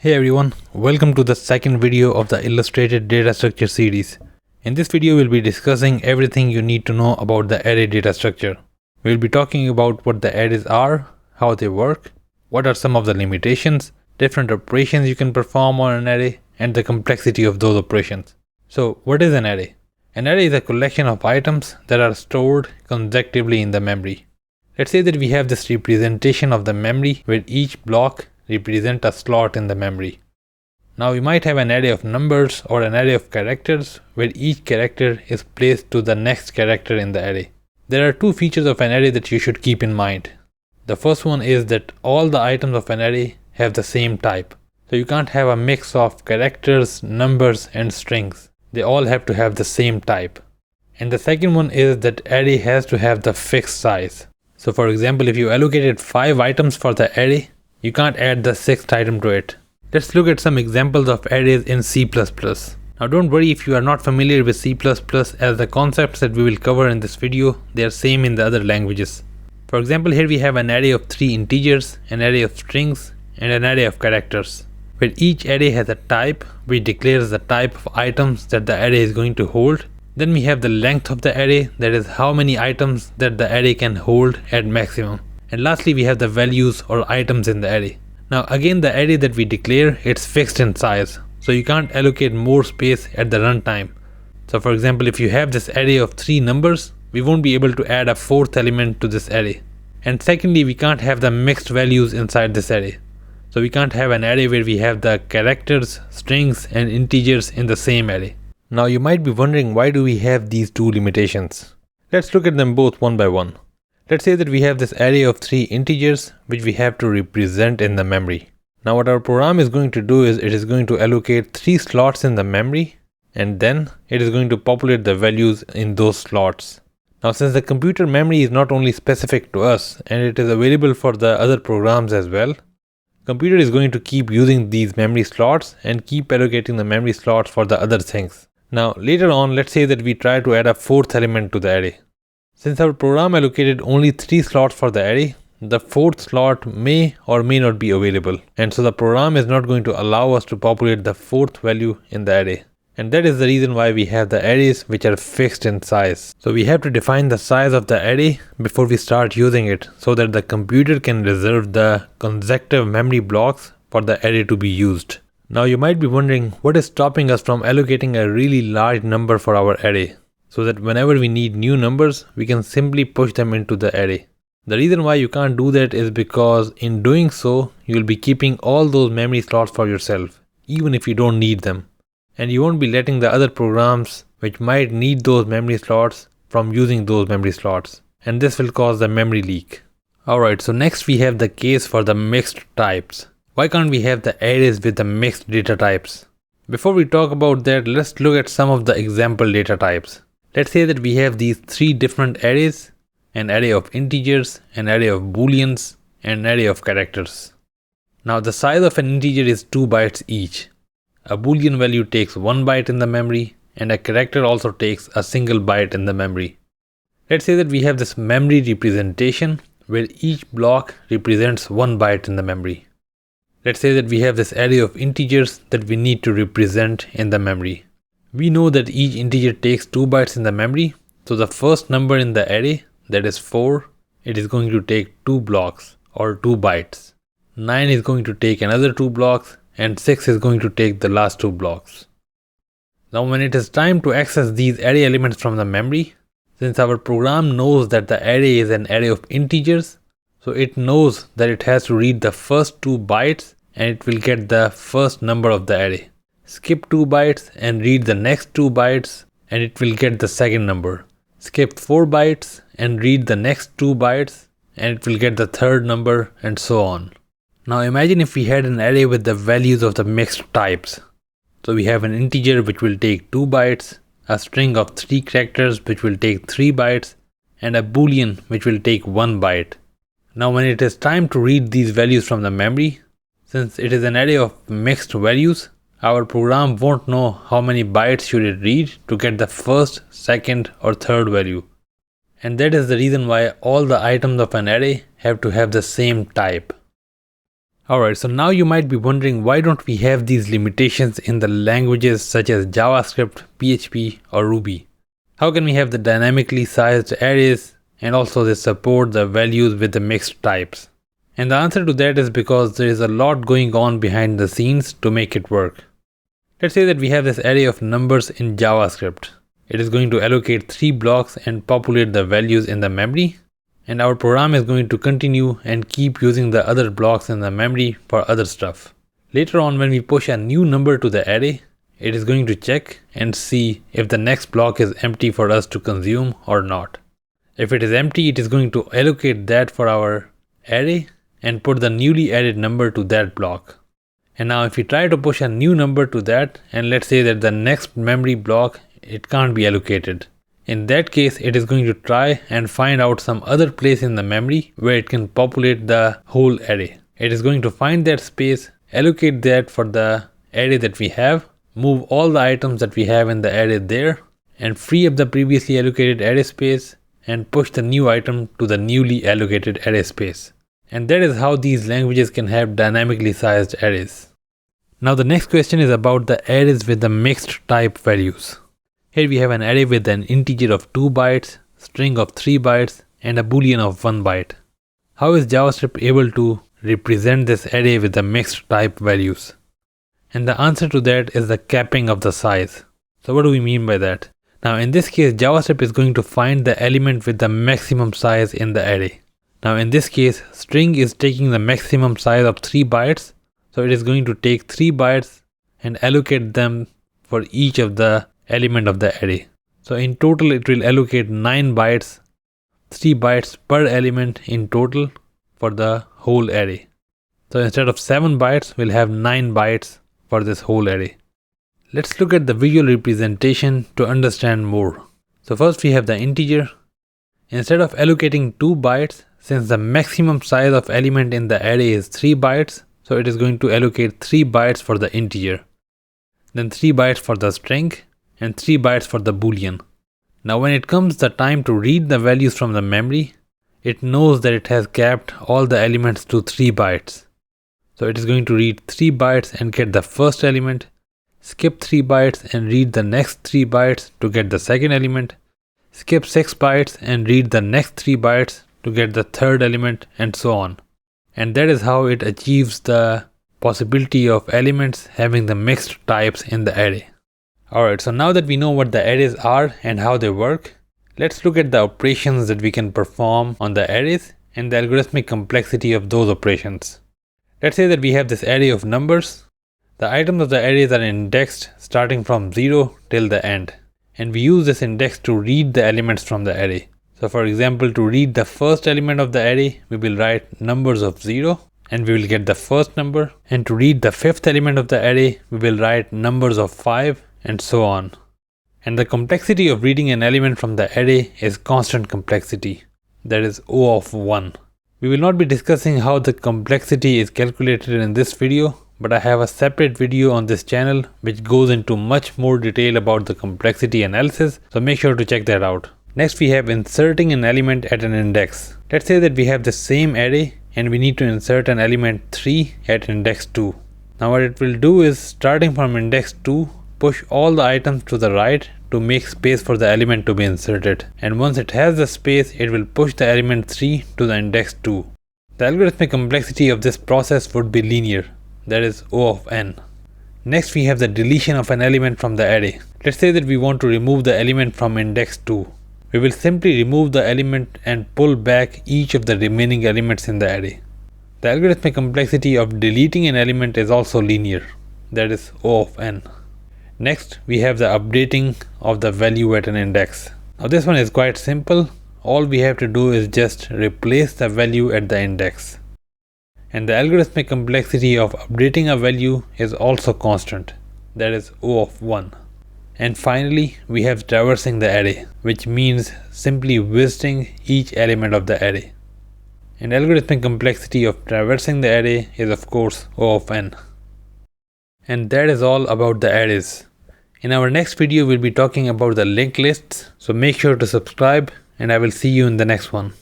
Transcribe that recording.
Hey everyone, welcome to the second video of the Illustrated Data Structure series. In this video, we'll be discussing everything you need to know about the array data structure. We'll be talking about what the arrays are, how they work, what are some of the limitations, different operations you can perform on an array, and the complexity of those operations. So, what is an array? An array is a collection of items that are stored consecutively in the memory. Let's say that we have this representation of the memory where each block represents a slot in the memory. Now we might have an array of numbers or an array of characters where each character is placed to the next character in the array. There are two features of an array that you should keep in mind. The first one is that all the items of an array have the same type. So you can't have a mix of characters, numbers and strings. They all have to have the same type. And the second one is that array has to have the fixed size. So for example, if you allocated 5 items for the array, you can't add the 6th item to it. Let's look at some examples of arrays in C++. Now don't worry if you are not familiar with C++, as the concepts that we will cover in this video, they are same in the other languages. For example, here we have an array of 3 integers, an array of strings, and an array of characters, where each array has a type which declares the type of items that the array is going to hold. Then we have the length of the array, that is how many items that the array can hold at maximum. And lastly, we have the values or items in the array. Now again, the array that we declare, it's fixed in size. So you can't allocate more space at the runtime. So for example, if you have this array of 3 numbers, we won't be able to add a 4th element to this array. And secondly, we can't have the mixed values inside this array. So we can't have an array where we have the characters, strings and integers in the same array. Now you might be wondering, why do we have these two limitations? Let's look at them both one by one. Let's say that we have this array of 3 integers which we have to represent in the memory. Now what our program is going to do is it is going to allocate 3 slots in the memory, and then it is going to populate the values in those slots. Now since the computer memory is not only specific to us and it is available for the other programs as well, computer is going to keep using these memory slots and keep allocating the memory slots for the other things. Now later on, let's say that we try to add a 4th element to the array. Since our program allocated only 3 slots for the array, the 4th slot may or may not be available. And so the program is not going to allow us to populate the 4th value in the array. And that is the reason why we have the arrays which are fixed in size. So we have to define the size of the array before we start using it, so that the computer can reserve the consecutive memory blocks for the array to be used. Now you might be wondering, what is stopping us from allocating a really large number for our array, so that whenever we need new numbers, we can simply push them into the array. The reason why you can't do that is because in doing so, you'll be keeping all those memory slots for yourself, even if you don't need them. And you won't be letting the other programs which might need those memory slots from using those memory slots. And this will cause the memory leak. Alright, so next we have the case for the mixed types. Why can't we have the arrays with the mixed data types? Before we talk about that, let's look at some of the example data types. Let's say that we have these 3 different arrays, an array of integers, an array of booleans, and an array of characters. Now the size of an integer is 2 bytes each. A boolean value takes 1 byte in the memory, and a character also takes a single byte in the memory. Let's say that we have this memory representation where each block represents 1 byte in the memory. Let's say that we have this array of integers that we need to represent in the memory. We know that each integer takes 2 bytes in the memory, so the first number in the array, that is 4, it is going to take 2 blocks or 2 bytes. 9 is going to take another 2 blocks, and 6 is going to take the last 2 blocks. Now when it is time to access these array elements from the memory, since our program knows that the array is an array of integers, so it knows that it has to read the first 2 bytes and it will get the first number of the array. Skip 2 bytes and read the next 2 bytes and it will get the second number. Skip 4 bytes and read the next 2 bytes and it will get the third number, and so on. Now imagine if we had an array with the values of the mixed types. So we have an integer which will take 2 bytes, a string of 3 characters which will take 3 bytes, and a boolean which will take 1 byte. Now when it is time to read these values from the memory, since it is an array of mixed values, our program won't know how many bytes should it read to get the first, second or third value. And that is the reason why all the items of an array have to have the same type. Alright, so now you might be wondering, why don't we have these limitations in the languages such as JavaScript, PHP or Ruby? How can we have the dynamically sized arrays and also they support the values with the mixed types? And the answer to that is because there is a lot going on behind the scenes to make it work. Let's say that we have this array of numbers in JavaScript. It is going to allocate 3 blocks and populate the values in the memory. And our program is going to continue and keep using the other blocks in the memory for other stuff. Later on, when we push a new number to the array, it is going to check and see if the next block is empty for us to consume or not. If it is empty, it is going to allocate that for our array and put the newly added number to that block. And now if we try to push a new number to that, and let's say that the next memory block, it can't be allocated. In that case, it is going to try and find out some other place in the memory where it can populate the whole array. It is going to find that space, allocate that for the array that we have, move all the items that we have in the array there, and free up the previously allocated array space and push the new item to the newly allocated array space. And that is how these languages can have dynamically sized arrays. Now the next question is about the arrays with the mixed type values. Here we have an array with an integer of 2 bytes, string of 3 bytes, and a boolean of 1 byte. How is JavaScript able to represent this array with the mixed type values? And the answer to that is the capping of the size. So what do we mean by that? Now in this case, JavaScript is going to find the element with the maximum size in the array. Now in this case, string is taking the maximum size of 3 bytes. So it is going to take 3 bytes and allocate them for each of the element of the array. So in total it will allocate 9 bytes, 3 bytes per element in total for the whole array. So instead of 7 bytes, we'll have 9 bytes for this whole array. Let's look at the visual representation to understand more. So first we have the integer. Instead of allocating 2 bytes, since the maximum size of element in the array is 3 bytes, so it is going to allocate 3 bytes for the integer, then 3 bytes for the string, and 3 bytes for the boolean. Now when it comes the time to read the values from the memory, it knows that it has capped all the elements to 3 bytes. So it is going to read 3 bytes and get the first element, skip 3 bytes and read the next 3 bytes to get the second element, skip 6 bytes and read the next 3 bytes to get the third element, and so on. And that is how it achieves the possibility of elements having the mixed types in the array. Alright, so now that we know what the arrays are and how they work, let's look at the operations that we can perform on the arrays and the algorithmic complexity of those operations. Let's say that we have this array of numbers. The items of the arrays are indexed starting from 0 till the end. And we use this index to read the elements from the array. So for example, to read the first element of the array, we will write numbers of 0 and we will get the first number. And to read the fifth element of the array, we will write numbers of 5 and so on. And the complexity of reading an element from the array is constant complexity, that is O of 1. We will not be discussing how the complexity is calculated in this video, but I have a separate video on this channel which goes into much more detail about the complexity analysis, so make sure to check that out. Next we have inserting an element at an index. Let's say that we have the same array and we need to insert an element 3 at index 2. Now what it will do is, starting from index 2, push all the items to the right to make space for the element to be inserted. And once it has the space, it will push the element 3 to the index 2. The algorithmic complexity of this process would be linear, that is O of n. Next we have the deletion of an element from the array. Let's say that we want to remove the element from index 2. We will simply remove the element and pull back each of the remaining elements in the array. The algorithmic complexity of deleting an element is also linear, that is O of n. Next, we have the updating of the value at an index. Now this one is quite simple. All we have to do is just replace the value at the index. And the algorithmic complexity of updating a value is also constant, that is O of 1. And finally, we have traversing the array, which means simply visiting each element of the array. And algorithmic complexity of traversing the array is of course O of n. And that is all about the arrays. In our next video, we'll be talking about the linked lists, so make sure to subscribe and I will see you in the next one.